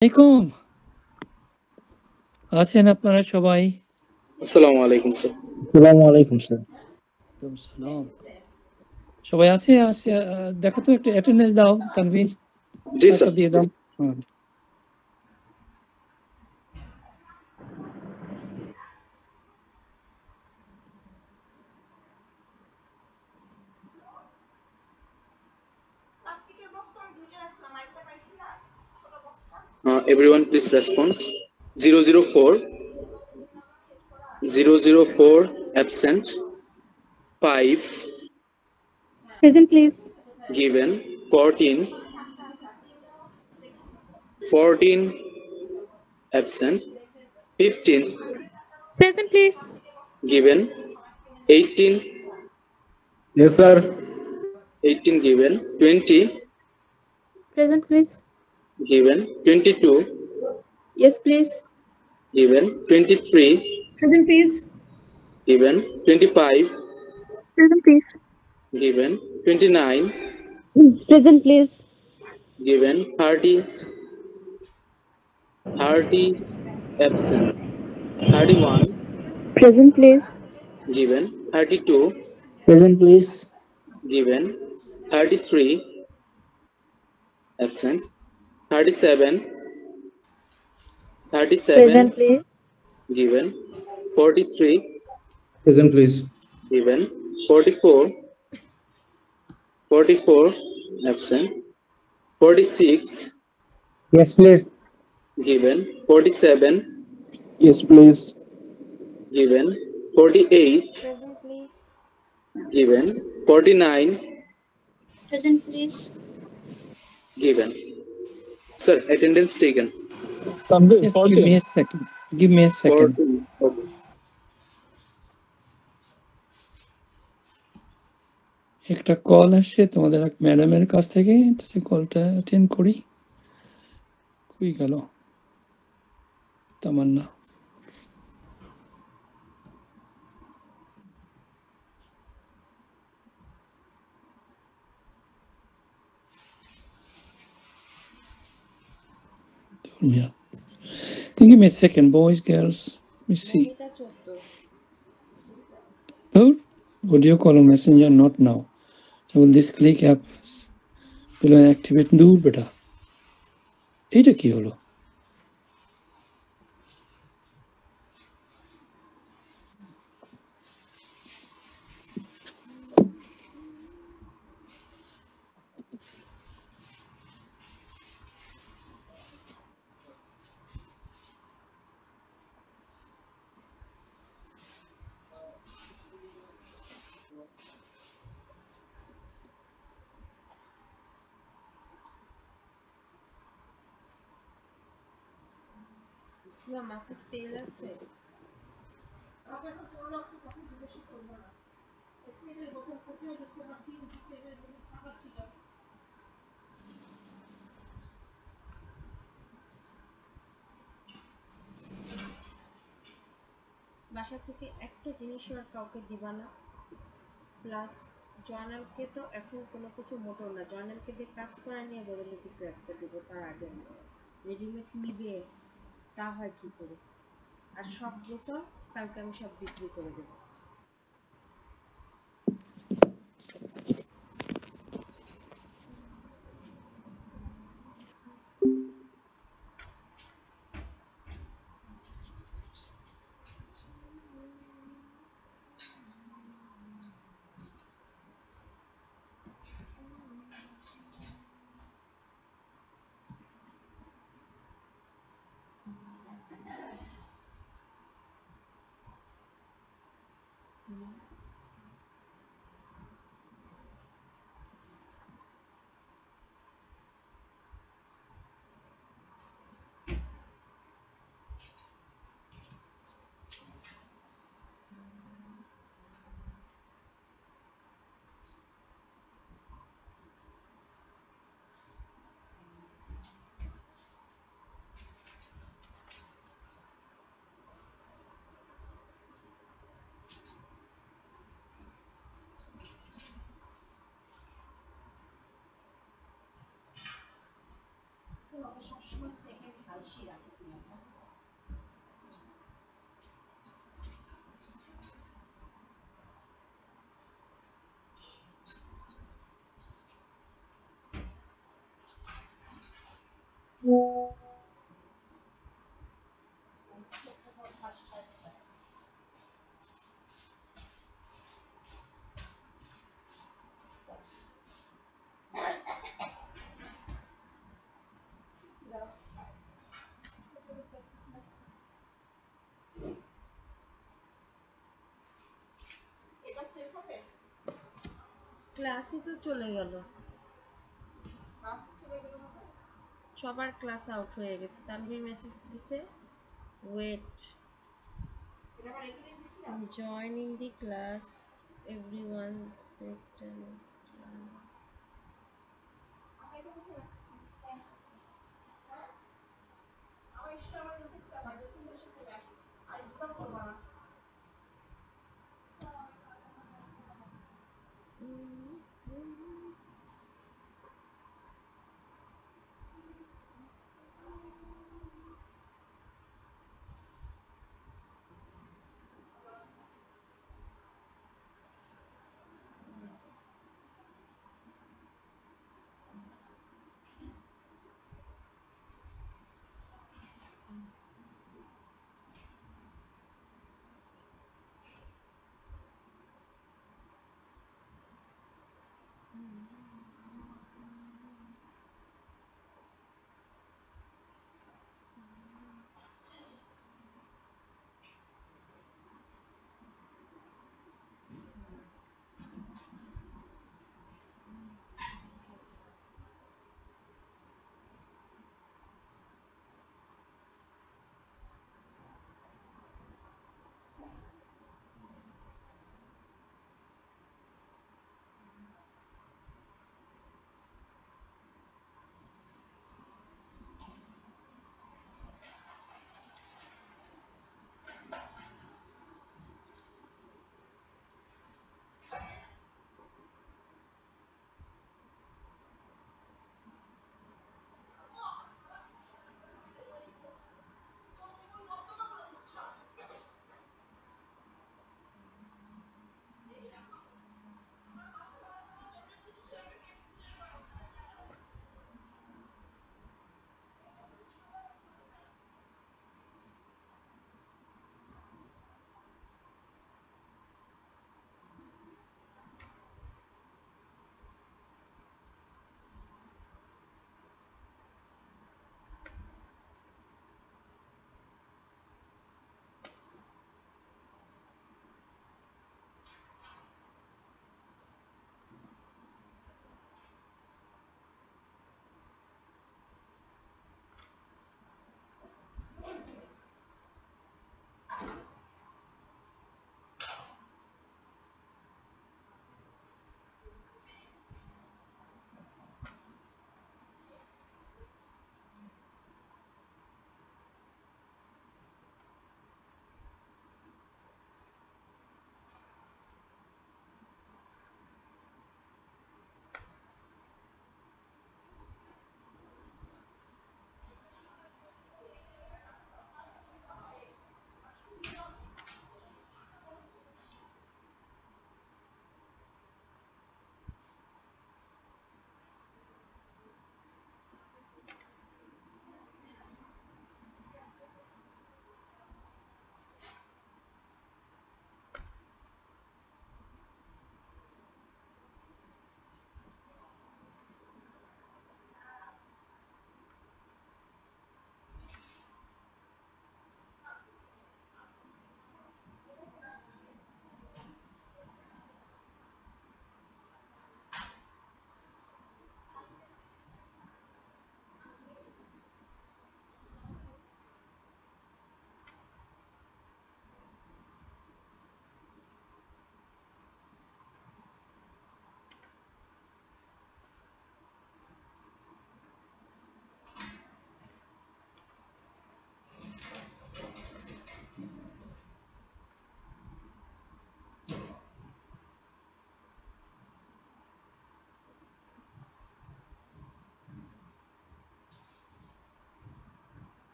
আলাইকুম। আছেন আপনারা সবাই? আসসালামু আলাইকুম স্যার। আসসালামু আলাইকুম স্যার। ওয়ালাইকুম সালাম। সবাই আছে? দেখো তো একটু অ্যাটেন্ডেন্স দাও তানভীর। জি স্যার। দিয়ে দাও। Everyone please respond. 004 absent. 5 Present, please. given. 14 absent. 15 Present, please. given. 18 Yes, sir. 18 given. 20 Present, please. given. 22 Yes, please. given. 23 Present, please. given. 25 Present, please. given. 29 Present, please. given. 30 absent. 31 Present, please. given. 32 Present, please. given. 33 absent. 37 Present, please. given. 43 Present, please. given. 44 absent. 46 Yes, please. given. 47 Yes, please. given. 48 Present, please. given. 49 Present, please. given. Sir, attendance taken. Just give me a second. Give me a second. 14. Okay. একটা call আসছে তোমাদের এক ম্যাডামের কাছ থেকে, কলটা attend করি। কই গেল তামান্না? Yeah. Give me a second, boys, girls. Let me see. Third, audio call or messenger, not now. Will this click app will activate? দূর বেটা, এটা কি হলো? মাথার তেল আছে? বাসা থেকে একটা জিনিসও আর কাউকে দিবা না। প্লাস জার্নালকে তো এখন কোনো কিছু মোটেও না, জার্নালকে দিয়ে কাজ করে নিয়ে বদলে কিছু একটা দিব, তার আগে রেডিমেড নিবে তা হয় কি করে? আর সব গোছাও, কালকে আমি সব বিক্রি করে দেবো। ক্লাসই তো চলে গেল, সবার ক্লাস আউট হয়ে গেছে। তানভীর মেসেজ দিছে, wait joining the class everyone স্পেক্টাস।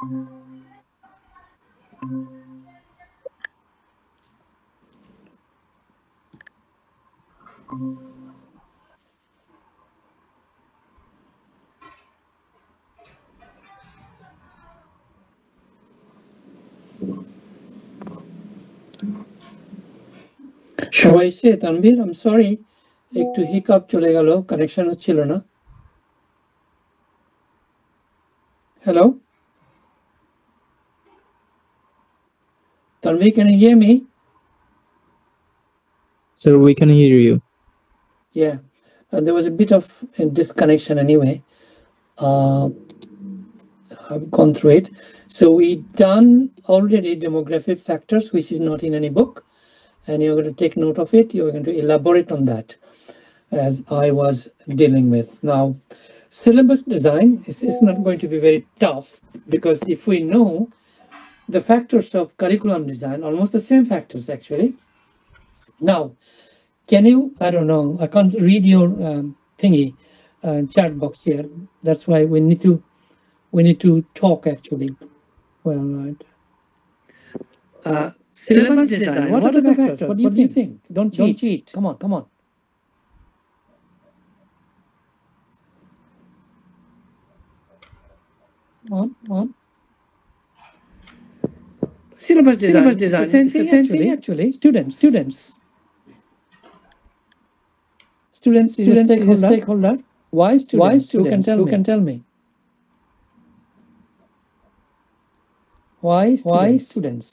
সবাই এসে তানভীর আই এম সরি একটু হিকআপ চলে গেল কানেকশন হচ্ছিল না hello Tanvi, can you hear me? Sir, we can hear you. Yeah, there was a bit of disconnection anyway. I've gone through it. So we done already demographic factors, which is not in any book, and you're going to take note of it. You're going to elaborate on that as I was dealing with. Now, syllabus design is not going to be very tough because if we know the factors of curriculum design, almost the same factors actually. Now, can you, I don't know, I can't read your thingy, chat box here. That's why we need to talk actually. Well, right. Syllabus design, what are the factors? What do you think? Don't cheat. Come on, come on. On. Syllabus design. It's the same thing actually. Students is a stakeholder. Why students? Who can tell me? Why students?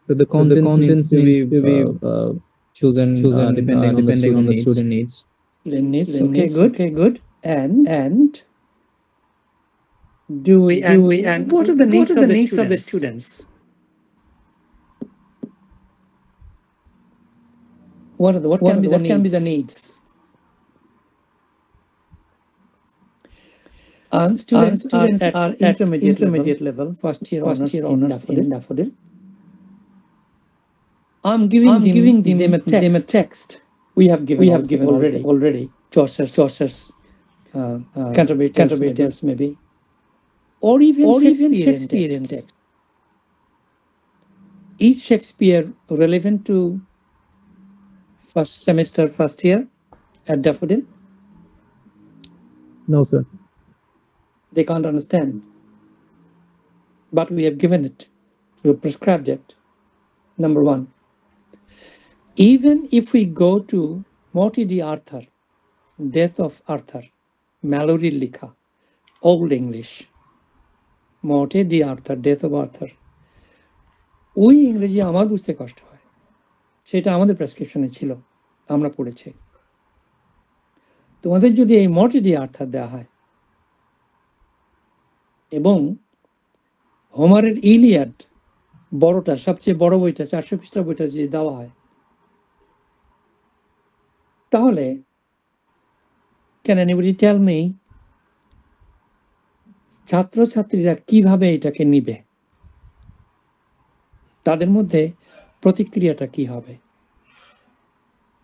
So the contents needs to be chosen depending on the student needs. Student needs. Okay, good. And do we and what are the needs of the students? What can be the needs? Students are intermediate level, first year honors in Daffodil. I'm giving them a text. We have given already. Chaucer's Canterbury Tales maybe, or even Shakespearean text. Is Shakespeare relevant to first semester, first year at Daffodil? No, sir. They can't understand. But we have given it. We have prescribed it. Number one. Even if we go to Morty D. Arthur, Death of Arthur, Mallory Likha, Old English, Morty D. Arthur, Death of Arthur, ওই ইংরেজি আমার বুঝতে কষ্ট হয়, সেটা আমাদের প্রেসক্রিপশনে ছিল, আমরা পড়েছি। তোমাদের যদি এই মর্টি ডি আর্থার দেওয়া হয় এবং হোমারের ইলিয়াড বড়টা, সবচেয়ে বড় বইটা, 400 পৃষ্ঠা বইটা যদি দেওয়া হয়, তাহলে ক্যান এনিবডি টেল মি ছাত্রছাত্রীরা কিভাবে এটাকে নিবে? তাদের মধ্যে প্রতিক্রিয়াটা কি হবে?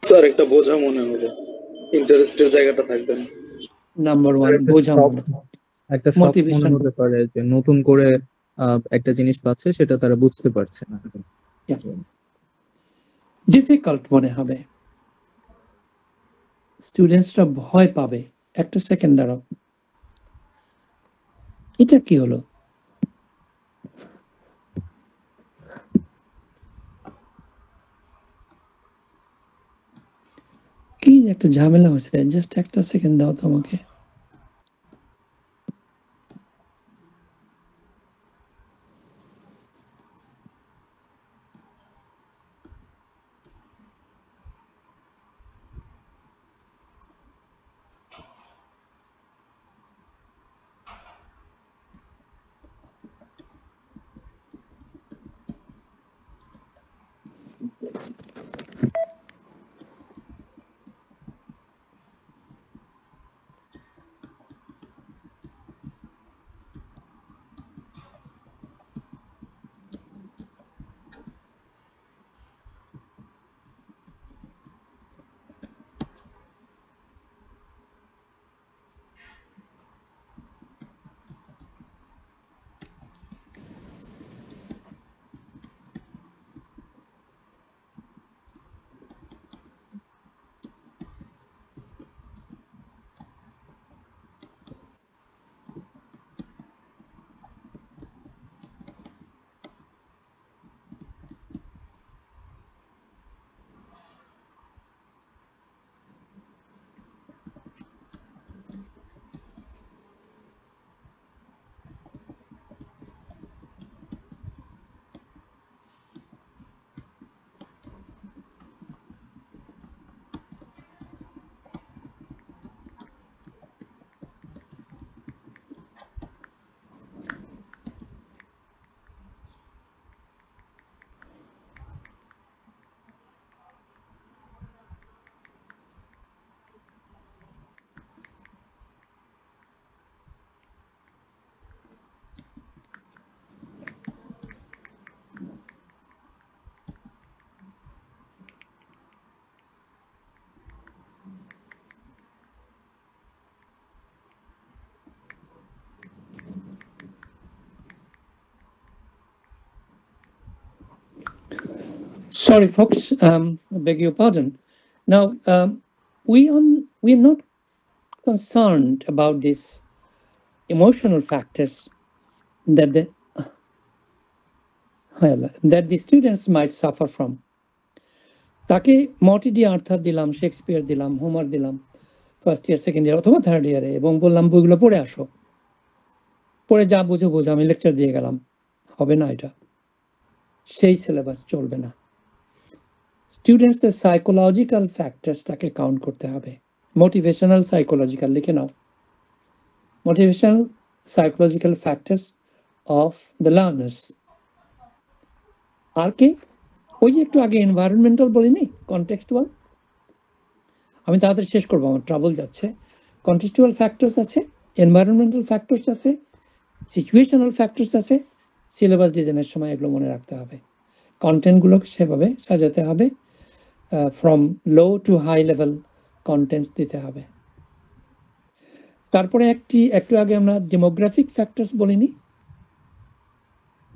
স্যার একটা বোঝা মনে হবে, ইন্টারেস্টের জায়গাটা থাকবে না। নাম্বার ওয়ান, বোঝা একটা মোটিভেশন হতে পারে যে নতুন করে একটা জিনিস পাচ্ছে, সেটা তারা বুঝতে পারছে না। ডিফিকাল্ট মনে হবে, স্টুডেন্টসরা ভয় পাবে। একটা সেকেন্ড দাঁড়াও, এটা কি হলো? কি একটা ঝামেলা হয়েছে, জাস্ট একটা সেকেন্ড দাও তো আমাকে। Sorry, folks. Beg your pardon. Now, we're not concerned about these emotional factors that the students might suffer from. তাকে মটি দিয়ে অর্থাৎ দিলাম, শেক্সপিয়ার দিলাম, হোমার দিলাম ফার্স্ট ইয়ার, সেকেন্ড ইয়ার অথবা থার্ড ইয়ারে, এবং বললাম বইগুলো পড়ে আসো, পড়ে যা বুঝে বুঝে আমি লেকচার দিয়ে গেলাম, হবে না। এটা সেই সিলেবাস চলবে না। স্টুডেন্টসদের সাইকোলজিক্যাল ফ্যাক্টরসটাকে কাউন্ট করতে হবে। মোটিভেশনাল সাইকোলজিক্যাল লিখে নাও, motivational psychological factors of the learners. আর কি ওই যে একটু আগে এনভায়রনমেন্টাল বলিনি, কনটেক্সচুয়াল। আমি তাড়াতাড়ি শেষ করবো, আমার ট্রাবল যাচ্ছে। কনটেক্সচুয়াল ফ্যাক্টরস আছে, এনভায়রনমেন্টাল ফ্যাক্টরস আছে, সিচুয়েশনাল ফ্যাক্টরস আছে। সিলেবাস ডিজাইনের সময় এগুলো মনে রাখতে হবে। কন্টেন্টগুলোকে সেভাবে সাজাতে হবে, from low to high level contents দিতে হবে। তারপরে একটু আগে আমরা ডেমোগ্রাফিক ফ্যাক্টরস বলিনি,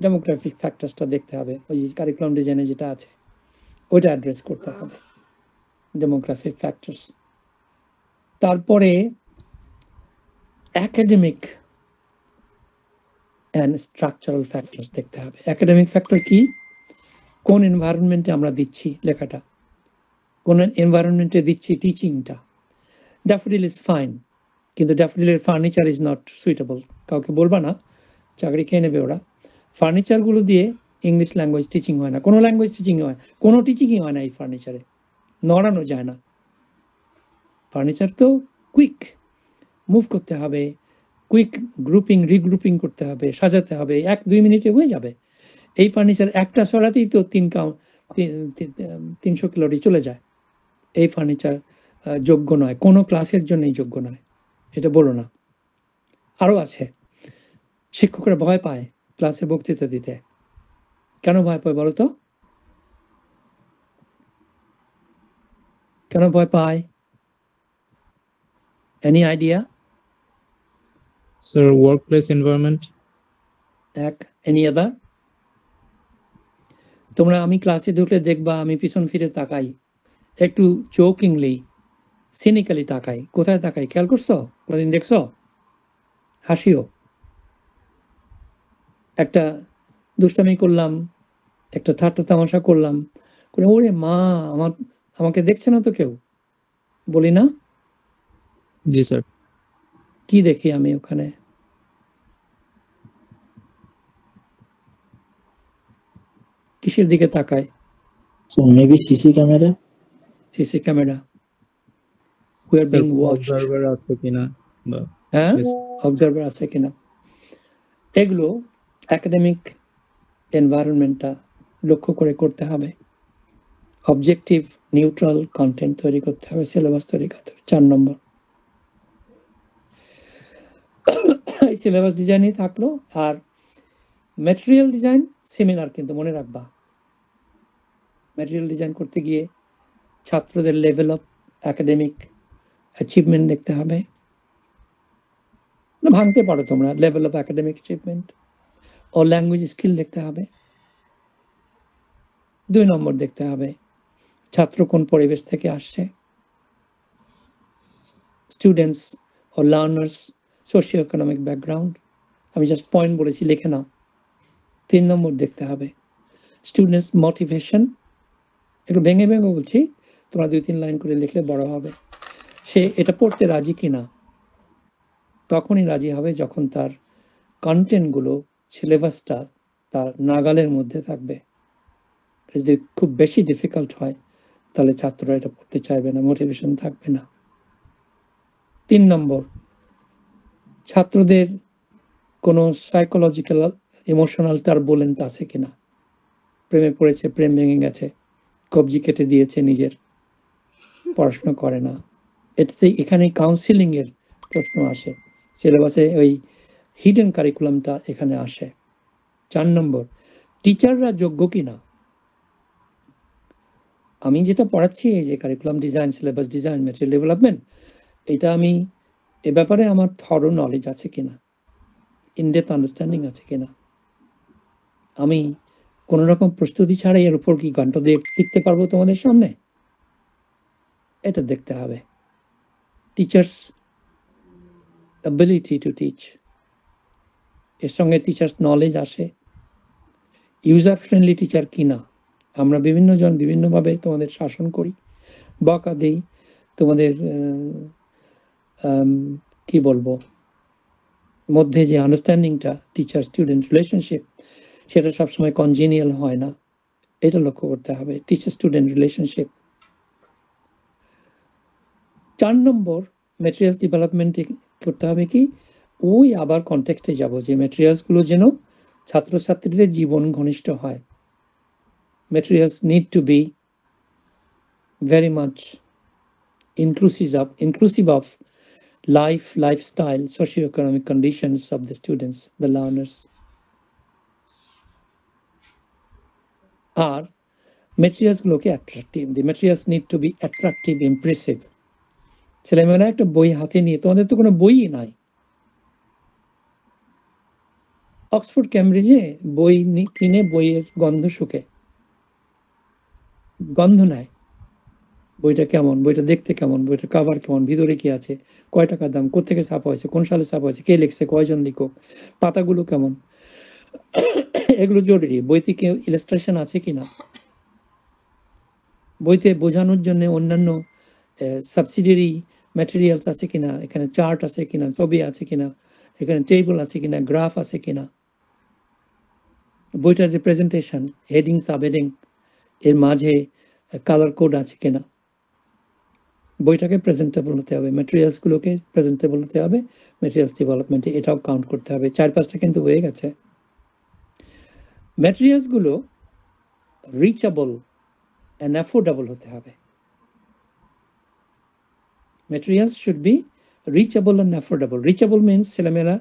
ডেমোগ্রাফিক ফ্যাক্টরসটা দেখতে হবে। ওই কারিকুলাম ডিজাইনে যেটা আছে ওইটা অ্যাড্রেস করতে হবে, ডেমোগ্রাফিক ফ্যাক্টরস। তারপরে অ্যাকাডেমিক অ্যান্ড স্ট্রাকচারাল ফ্যাক্টরস দেখতে হবে। অ্যাকাডেমিক ফ্যাক্টর কি? কোন এনভায়রনমেন্টে আমরা দিচ্ছি লেখাটা, কোন এনভায়রনমেন্টে দিচ্ছি টিচিংটা। ড্যাফোডিল ইজ ফাইন, কিন্তু ড্যাফোডিলের ফার্নিচার ইজ নট সুইটেবল। কাউকে বলবা না, চাকরি খেয়ে নেবে ওরা। ফার্নিচারগুলো দিয়ে ইংলিশ ল্যাঙ্গুয়েজ টিচিং হয় না, কোনো ল্যাঙ্গুয়েজ টিচিং হয়, কোনো টিচিংই হয় না এই ফার্নিচারে, নড়ানো যায় না। ফার্নিচার তো কুইক মুভ করতে হবে, কুইক গ্রুপিং রিগ্রুপিং করতে হবে, সাজাতে হবে, 1-2 মিনিটে হয়ে যাবে। এই ফার্নিচার একটা সরাতেই তো 300 ক্যালোরি চলে যায়। এই ফার্নিচার যোগ্য নয়, কোনো ক্লাসের জন্যই যোগ্য নয়, এটা বলো না। আরও আছে, শিক্ষকরা ভয় পায় ক্লাসে বক্তৃতা দিতে। কেন ভয় পায় বলো তো? কেন ভয় পায়? Any idea? Sir, workplace environment. Any other? তোমরা আমি ক্লাসে ঢুকলে দেখবা আমি পিছন ফিরে তাকাই, একটু জোকিংলি সিনিক্যালি তাকাই। কোথায় তাকাই খেয়াল করছো? কোনোদিন দেখছো? হাসিও। একটা দুষ্টামি করলাম, একটা ঠাট্টা তামাশা করলাম, করে ওরে মা আমাকে দেখছে না তো কেউ, বলি না? জি স্যার। কি দেখি আমি ওখানে? কিসের দিকে তাকায়? Maybe CC camera. CC camera. We are being watched. Observer আছে কিনা বা হ্যাঁ, Yes. অবজারভার আছে কিনা। এগুলো একাডেমিক এনভায়রনমেন্টটা লক্ষ্য করে করতে হবে। অবজেক্টিভ নিউট্রাল কন্টেন্ট তৈরি করতে হবে, সিলেবাস তৈরি করতে হবে। 4 নম্বর এই সিলেবাস ডিজাইনই থাকলো। আর ম্যাটেরিয়াল ডিজাইন সিমিলার, কিন্তু মনে রাখবা ম্যাটেরিয়াল ডিজাইন করতে গিয়ে ছাত্রদের লেভেল অফ একাডেমিক অ্যাচিভমেন্ট দেখতে হবে। ভাঙতে পারো তোমরা, লেভেল অফ একাডেমিক অ্যাচিভমেন্ট ও ল্যাঙ্গুয়েজ স্কিল দেখতে হবে। 2 নম্বর দেখতে হবে ছাত্র কোন পরিবেশ থেকে আসছে, স্টুডেন্টস ও লার্নার্স সোশিও ইকোনমিক ব্যাকগ্রাউন্ড। আমি জাস্ট পয়েন্ট বলেছি, লিখে নাও। 3 নম্বর দেখতে হবে স্টুডেন্টস মোটিভেশন। একটু ভেঙে ভেঙে বলছি, তোমরা 2-3 লাইন করে লিখলে বড় হবে। সে এটা পড়তে রাজি কিনা। তখনই রাজি হবে যখন তার কন্টেন্টগুলো, সিলেবাসটা তার নাগালের মধ্যে থাকবে। যদি খুব বেশি ডিফিকাল্ট হয় তাহলে ছাত্ররা এটা পড়তে চাইবে না, মোটিভেশন থাকবে না। 3 নম্বর ছাত্রদের কোনো সাইকোলজিক্যাল ইমোশনাল টার্বুলেন্ট আছে কিনা। প্রেমে পড়েছে, প্রেম ভেঙে গেছে, কবজি কেটে দিয়েছে নিজের, পড়াশোনা করে না। এখানে কাউন্সিলিং এর প্রশ্ন আসে, সিলেবাসে ওই হিডেন কারিকুলামটা এখানে আসে। 4 নম্বর টিচাররা যোগ্য কিনা। আমি যেটা পড়াচ্ছি, এই যে curriculum design, syllabus design, material development, এটা আমি এ ব্যাপারে আমার থরো নলেজ আছে কিনা, ইনডেপথ আন্ডারস্ট্যান্ডিং আছে কিনা, আমি কোনো রকম প্রস্তুতি ছাড়াই এর উপর কি ঘন্টা দিয়ে শিখতে পারবো তোমাদের সামনে? এটা দেখতে হবে। টিচার্স অ্যাবিলিটি টু টিচ, এর সঙ্গে টিচার্স নলেজ আসে। ইউজার ফ্রেন্ডলি টিচার কিনা, আমরা বিভিন্ন জন বিভিন্নভাবে তোমাদের শাসন করি, বকা দিই, তোমাদের কি বলবো মধ্যে যে আন্ডারস্ট্যান্ডিংটা টিচার স্টুডেন্ট রিলেশনশিপ, সেটা সবসময় কনজেনিয়াল হয় না, এটা লক্ষ্য করতে হবে। Teacher student relationship. 4 নম্বর ম্যাটেরিয়ালস ডেভেলপমেন্টে করতে হবে কি, ওই আবার কনটেক্সটে যাব যে ম্যাটেরিয়ালসগুলো যেন ছাত্রছাত্রীদের জীবন ঘনিষ্ঠ হয়। Materials need to be very much inclusive of lifestyle, socioeconomic conditions of the students, the learners. Are materials গুলোকে attractive. The materials need to be attractive, impressive. ছেলেমেয়েরা একটা বই হাতে নিয়ে, তোমাদের তো কোনো বইই নাই। অক্সফোর্ড ক্যামব্রিজে বই কিনে বইয়ের গন্ধ শুকে, গন্ধ নেয়, বইটা কেমন, বইটা দেখতে কেমন, বইটার কাভার কেমন, ভিতরে কি আছে, কয় টাকা দাম, কোথেকে ছাপা হয়েছে, কোন সালে ছাপা হয়েছে, কে লিখছে, কয়জন লিখক, পাতাগুলো কেমন, এগুলো জরুরি। বইতে কেউ ইলাস্ট্রেশন আছে কিনা, বইতে বোঝানোর জন্য অন্যান্য সাবসিডিয়ারি ম্যাটেরিয়ালস আছে কিনা, এখানে চার্ট আছে কিনা, ছবি আছে কিনা, এখানে টেবিল আছে কিনা, গ্রাফ আছে কিনা, বইটার যে প্রেজেন্টেশন, হেডিং সাবহেডিং, এর মাঝে কালার কোড আছে কিনা। বইটাকে প্রেজেন্টেবল হতে হবে, ম্যাটেরিয়ালসগুলোকে প্রেজেন্টেবল হতে হবে। ম্যাটেরিয়ালস ডেভেলপমেন্টে এটাও কাউন্ট করতে হবে। 4-5টা কিন্তু হয়ে গেছে। ম্যাটেরিয়ালসগুলো রিচেবল অ্যান্ড অ্যাফোর্ডেবল হতে হবে। Materials should be reachable and affordable. Reachable means ছেলেমেয়েরা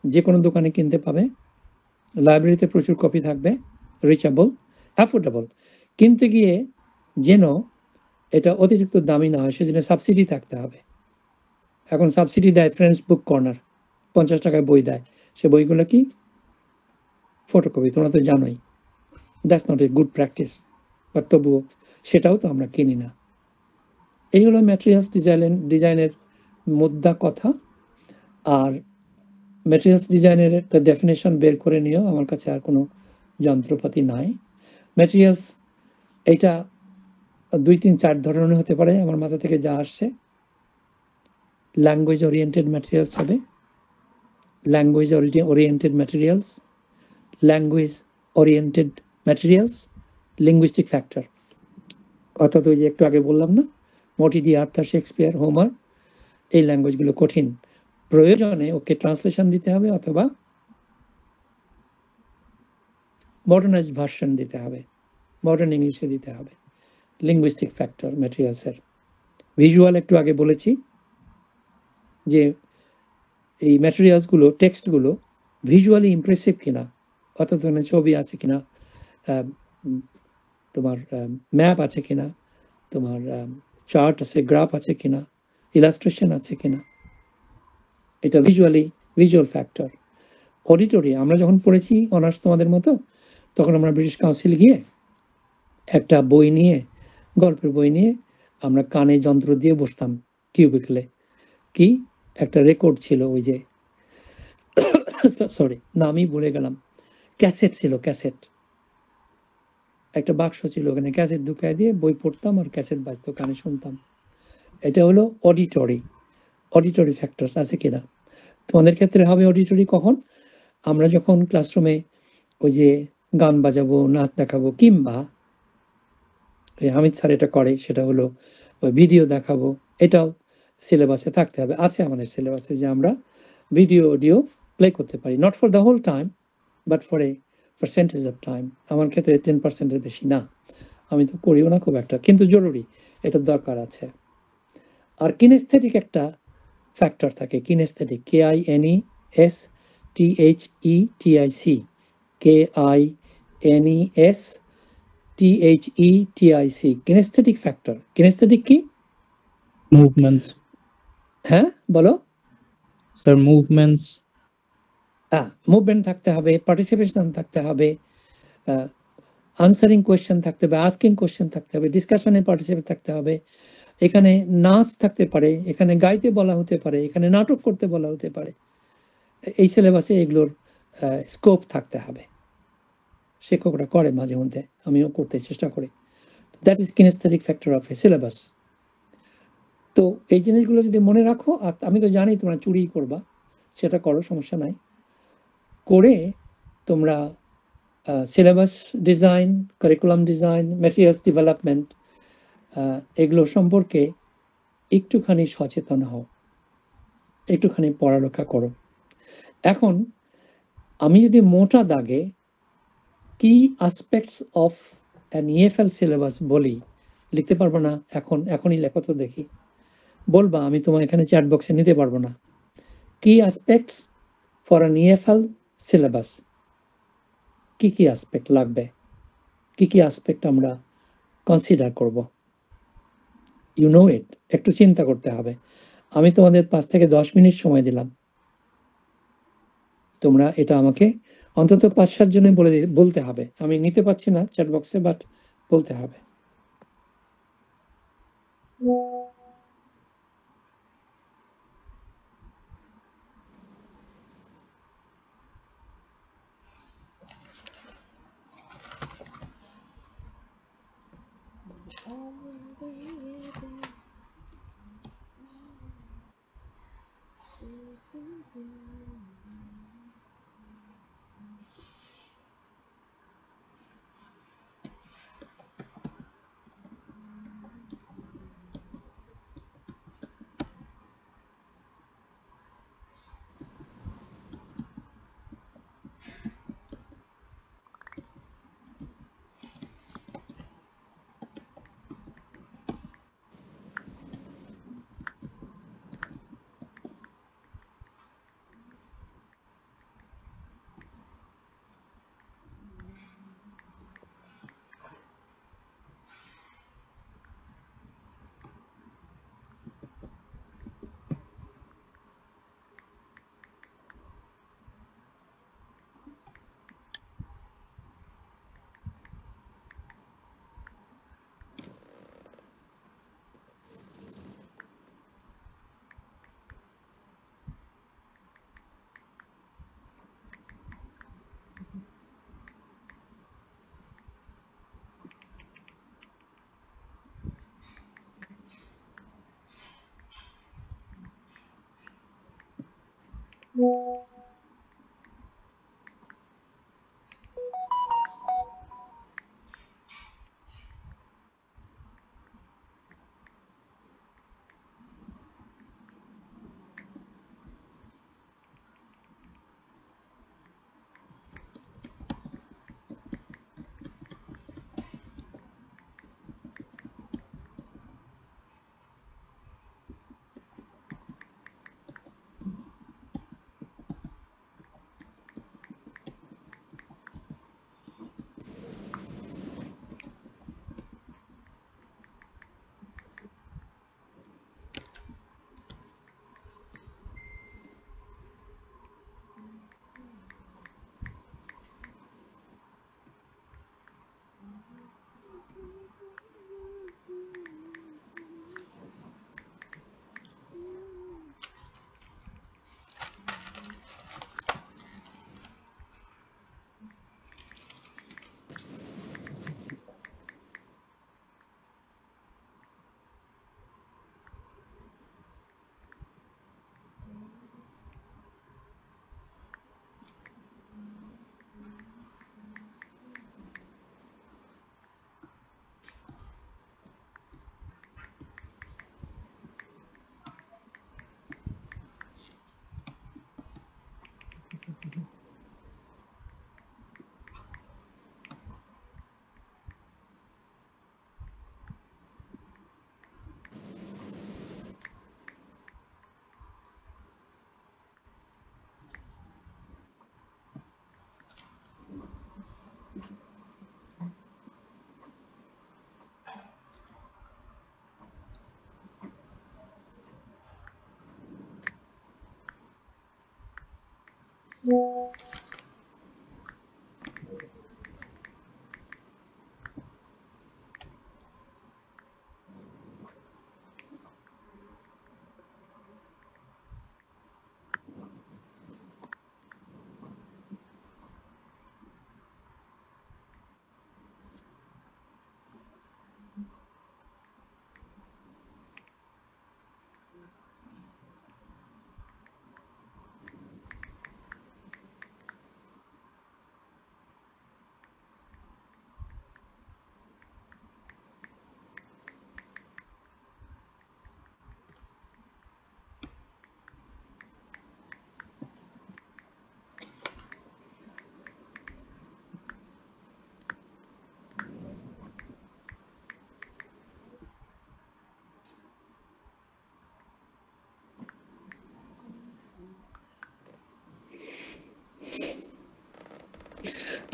যে কোনো দোকানে কিনতে পাবে, লাইব্রেরিতে প্রচুর কপি থাকবে, রিচেবল। অ্যাফোর্ডেবল, কিনতে গিয়ে যেন এটা অতিরিক্ত দামি না হয়, সেজন্য সাবসিডি থাকতে হবে। এখন সাবসিডি দেয় ফ্রেন্ডস বুক কর্নার, 50 টাকায় বই দেয়, সে বইগুলো কি ফটোকপি, তোমরা তো জানোই। That's not a good practice, but তবুও সেটাও তো আমরা কিনি না। এই হলো ম্যাটেরিয়ালস ডিজাইনের মুদ্রা কথা। আর ম্যাটেরিয়ালস ডিজাইনের একটা ডেফিনেশন বের করে নিও, আমার কাছে আর কোনো যন্ত্রপাতি নাই। ম্যাটেরিয়ালস এইটা 2-3-4 ধরনের হতে পারে, আমার মাথা থেকে যা আসছে। ল্যাঙ্গুয়েজ ওরিয়েন্টেড ম্যাটেরিয়ালস হবে, language oriented materials, language oriented materials, linguistic factor. অর্থাৎ ওই যে একটু আগে বললাম না, মোটিডি, আর্থার, শেক্সপিয়ার, হোমার, এই ল্যাঙ্গুয়েজগুলো কঠিন, প্রয়োজনে ওকে ট্রান্সলেশন দিতে হবে অথবা মডার্নাইজড ভার্সন দিতে হবে, মডার্ন ইংলিশে দিতে হবে। Linguistic factor ম্যাটেরিয়ালসের। ভিজুয়াল একটু আগে বলেছি যে এই ম্যাটেরিয়ালসগুলো, টেক্সটগুলো ভিজুয়ালি ইমপ্রেসিভ কিনা, অর্থাৎ ওখানে ছবি আছে কিনা, তোমার ম্যাপ আছে কিনা, তোমার চার্ট আছে, গ্রাফ আছে কিনা, ইলাস্ট্রেশন আছে কিনা, এটা ভিজুয়াল ফ্যাক্টর। অডিটরি, আমরা যখন পড়েছি অনার্স তোমাদের মতো, তখন আমরা ব্রিটিশ কাউন্সিল গিয়ে একটা বই নিয়ে, গল্পের বই নিয়ে আমরা কানে যন্ত্র দিয়ে বসতাম কিউবিকলে। কি একটা রেকর্ড ছিল, ওই যে সরি নামই ভুলে গেলাম, ক্যাসেট ছিল, ক্যাসেট, একটা বাক্স ছিল, ওখানে ক্যাসেট ঢুকায় দিয়ে বই পড়তাম আর ক্যাসেট বাজতো, কানে শুনতাম। এটা হলো অডিটরি ফ্যাক্টরস আছে কিনা। তোমাদের ক্ষেত্রে হবে অডিটরি কখন, আমরা যখন ক্লাসরুমে ওই যে গান বাজাবো, নাচ দেখাবো, কিংবা হামিদ স্যার এটা করে, সেটা হলো ওই ভিডিও দেখাবো, এটাও সিলেবাসে থাকতে হবে। আছে আমাদের সিলেবাসে যে আমরা ভিডিও অডিও প্লে করতে পারি, not for the whole time but for a percentage of time. আমার ক্ষেত্রে 10%-এর বেশি না, আমি তো করিও না খুব একটা, কিন্তু জরুরি, এটা দরকার আছে। আর কিনেস্থেটিক একটা ফ্যাক্টর থাকে, কিনেস্থেটিক, KINESTHETIC, KINESTHETIC, কিনেস্থেটিক ফ্যাক্টর। কিনেস্থেটিক কি? Movements. হ্যাঁ বলো Sir, movements. মুভমেন্ট থাকতে হবে, পার্টিসিপেশন থাকতে হবে, আনসারিং কোয়েশ্চেন থাকতে হবে, আস্কিং কোয়েশ্চেন থাকতে হবে, ডিসকাশনে পার্টিসিপেট থাকতে হবে, এখানে নাচ থাকতে পারে, এখানে গাইতে বলা হতে পারে, এখানে নাটক করতে বলা হতে পারে। এই সিলেবাসে এগুলোর স্কোপ থাকতে হবে। শিক্ষকরা করে মাঝে মধ্যে, আমিও করতে চেষ্টা করি। That is kinaesthetic factor of a syllabus. তো এই জিনিসগুলো যদি মনে রাখো, আর আমি তো জানি তোমরা চুরি করবা, সেটা করো, সমস্যা নাই। করে তোমরা syllabus design, curriculum design, materials development, এগুলো সম্পর্কে একটুখানি সচেতন হও, একটুখানি পড়ালেখা করো। এখন আমি যদি মোটা দাগে কি aspects of an EFL syllabus বলি, লিখতে পারবো না? এখনই লেখো তো দেখি। বলবা, আমি তোমার এখানে চ্যাট বক্সে নিতে পারবো না। কি aspects for an EFL syllabus, কি কি অ্যাসপেক্ট লাগবে, কি কি অ্যাসপেক্ট আমরা কনসিডার করব? ইউ নো ইট, একটু চিন্তা করতে হবে। আমি তোমাদের 5 থেকে 10 মিনিট সময় দিলাম, তোমরা এটা আমাকে অন্তত 5-7 জনে বলতে হবে। আমি নিতে পারছি না চ্যাট বক্সে, বাট বলতে হবে।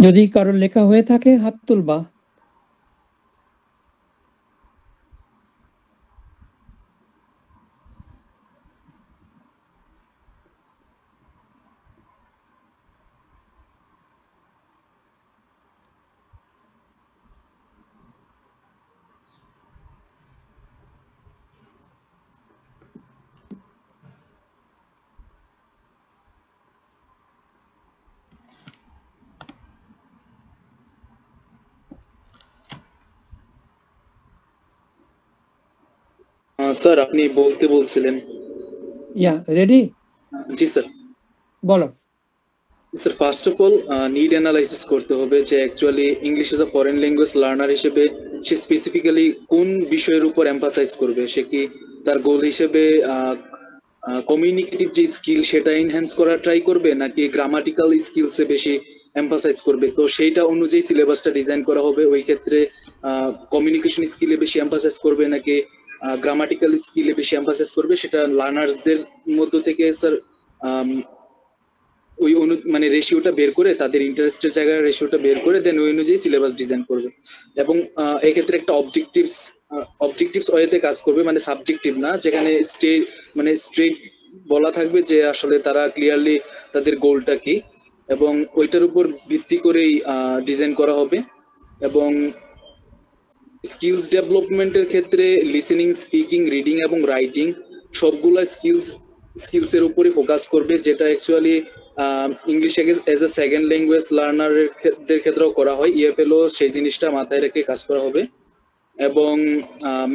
যদি কারোর লেখা হয়ে থাকে হাত তুলবা। স্যার আপনি বলতে বলছিলেন। ইয়া রেডি? জি স্যার। বলো। Sir first of all need analysis করতে হবে যে actually English as a foreign language learner হিসেবে সে স্পেসিফিক্যালি কোন বিষয়ের উপর এমফাসাইজ করবে। সে কি তার গোল হিসেবে কমিউনিকেটিভ যে স্কিল সেটা এনহ্যান্স করার ট্রাই করবে, নাকি গ্রামাটিক্যাল স্কিলসে বেশি এমফাসাইজ করবে। তো সেইটা অনুযায়ী সিলেবাসটা ডিজাইন করা হবে। ওই ক্ষেত্রে কমিউনিকেশন স্কিলে বেশি এমফাসাইজ করবে নাকি গ্রামাটিক্যাল স্কিলে বেশি এমফাসাইজ করবে, সেটা লার্নার্সদের মধ্য থেকে স্যার ওই মানে রেশিওটা বের করে, তাদের ইন্টারেস্টের জায়গায় রেশিওটা বের করে দেন ওই অনুযায়ী সিলেবাস ডিজাইন করবে। এবং এক্ষেত্রে একটা অবজেক্টিভস ওয়েতে কাজ করবে, মানে সাবজেক্টিভ না, যেখানে স্ট্রেট বলা থাকবে যে আসলে তারা ক্লিয়ারলি তাদের গোলটা কি, এবং ওইটার উপর ভিত্তি করেই ডিজাইন করা হবে। এবং স্কিলস ডেভেলপমেন্টের ক্ষেত্রে লিসেনিং, স্পিকিং, রিডিং এবং রাইটিং সবগুলা স্কিলসের উপরই ফোকাস করবে, যেটা actually English as a second language লার্নারদের ক্ষেত্রেও করা হয়। ইএফএলও সেই জিনিসটা মাথায় রেখে কাজ করা হবে। এবং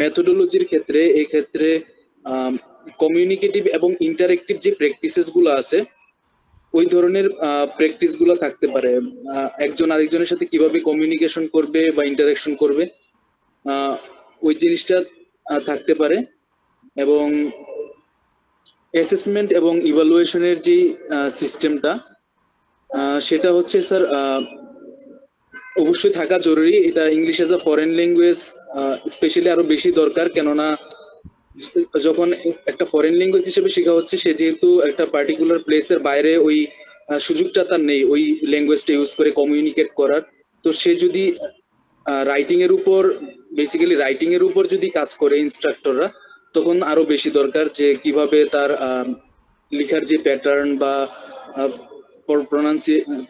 মেথোডোলজির ক্ষেত্রে এই ক্ষেত্রে কমিউনিকেটিভ এবং ইন্টারেক্টিভ যে প্র্যাকটিসেস গুলো আছে ওই ধরনের প্র্যাকটিস গুলো থাকতে পারে। একজন আরেকজনের সাথে কিভাবে কমিউনিকেশন করবে বা ইন্টারাকশন করবে ওই জিনিসটা থাকতে পারে। এবং অ্যাসেসমেন্ট এবং ইভালুয়েশনের যে সিস্টেমটা সেটা হচ্ছে স্যার অবশ্যই থাকা জরুরি। এটা English as a foreign language specially আরো বেশি দরকার, কেননা যখন একটা ফরেন ল্যাঙ্গুয়েজ হিসেবে শেখা হচ্ছে, সে যেহেতু একটা পার্টিকুলার প্লেসের বাইরে ওই সুযোগটা তার নেই ওই ল্যাঙ্গুয়েজটা ইউজ করে কমিউনিকেট করার। তো সে যদি রাইটিং এর উপর যদি কাজ করে ইনস্ট্রাক্টররা, তখন আরো বেশি দরকার যে কিভাবে তার লেখার যে প্যাটার্ন বা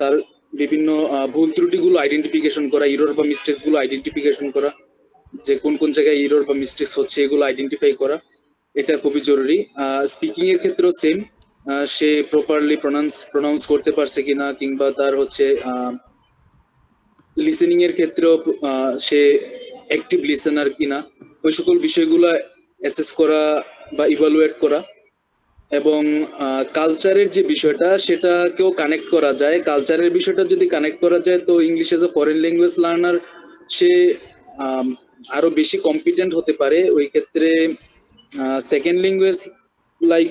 তার বিভিন্ন ভুল ত্রুটিগুলো আইডেন্টিফিকেশন করা, ইরর বা মিস্টেকস গুলো আইডেন্টিফিকেশন করা, যে কোন কোন জায়গায় ইরর বা মিস্টেকস হচ্ছে এগুলো আইডেন্টিফাই করা, এটা খুবই জরুরি। স্পিকিং এর ক্ষেত্রেও সেম, সে প্রপারলি প্রনাউন্স করতে পারছে কিনা, কিংবা তার হচ্ছে লিসেনিং এর ক্ষেত্রেও সে অ্যাক্টিভ লিসেনার কিনা, ওই সকল বিষয়গুলো অ্যাসেস করা বা ইভালুয়েট করা। এবং কালচারের যে বিষয়টা সেটাকেও কানেক্ট করা যায়। কালচারের বিষয়টা যদি কানেক্ট করা যায়, তো English as a foreign language learner সে আরো বেশি কম্পিটেন্ট হতে পারে। ওই ক্ষেত্রে সেকেন্ড ল্যাঙ্গুয়েজ লাইক